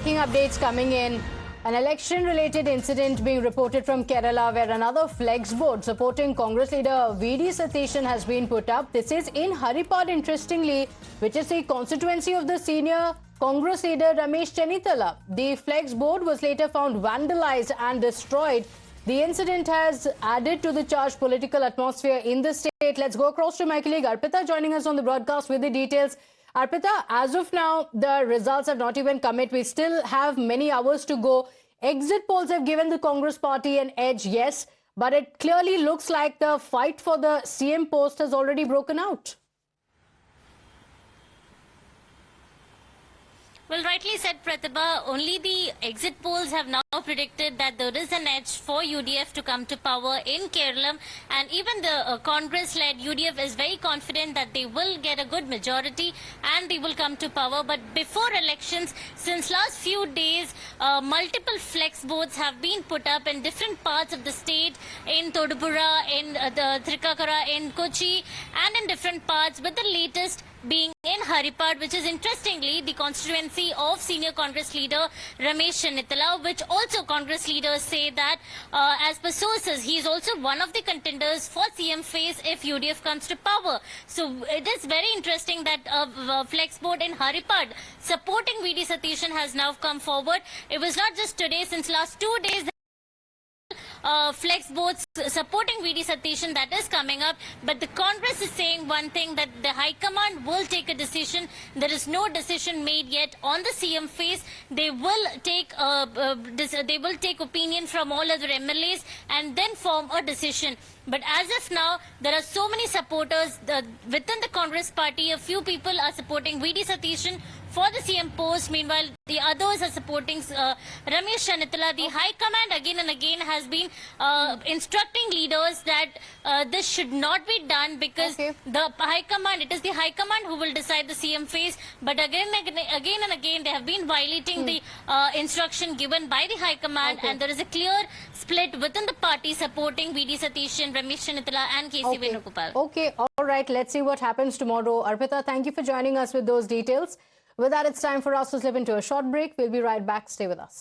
breaking updates coming in. An election-related incident being reported from Kerala where another flex board supporting Congress leader V.D. Satishan has been put up. This is in Haripad, interestingly, which is the constituency of the senior Congress leader Ramesh Chennithala. The flex board was later found vandalized and destroyed. The incident has added to the charged political atmosphere in the state. Let's go across to my colleague Arpita joining us on the broadcast with the details. Arpita, as of now, the results have not even come yet. We still have many hours to go. Exit polls have given the Congress party an edge, yes, but it clearly looks like the fight for the CM post has already broken out. Well, rightly said, Pratibha. Only the exit polls have now predicted that there is an edge for UDF to come to power in Kerala, and even the Congress-led UDF is very confident that they will get a good majority and they will come to power. But before elections, since last few days, multiple flex boards have been put up in different parts of the state, in Todupuzha, in the Thrikkakara, in Kochi, and in different parts, with the latest being in Haripad, which is interestingly the constituency of senior Congress leader Ramesh Chennithala, which also Congress leaders say that as per sources, he is also one of the contenders for CM phase if UDF comes to power. So it is very interesting that flex board in Haripad supporting V.D. Satishan has now come forward. It was not just today, since last 2 days flex boards supporting V.D. Satishan that is coming up, but the Congress is saying one thing, that the High Command will take a decision. There is no decision made yet on the CM phase. They will take opinion from all other MLAs and then form a decision. But as of now, there are so many supporters within the Congress party. A few people are supporting V.D. Satishan for the CM post. Meanwhile, the others are supporting Ramesh Chennithala. The High Command again and again has been instructing leaders that this should not be done, because the High Command, it is the High Command who will decide the CM phase. But again and again, they have been violating the instruction given by the High Command, and there is a clear split within the party supporting V.D. Satishan, Ramesh Chennithala and K.C. Venugopal. Okay, all right. Let's see what happens tomorrow. Arpita, thank you for joining us with those details. With that, it's time for us to slip into a short break. We'll be right back. Stay with us.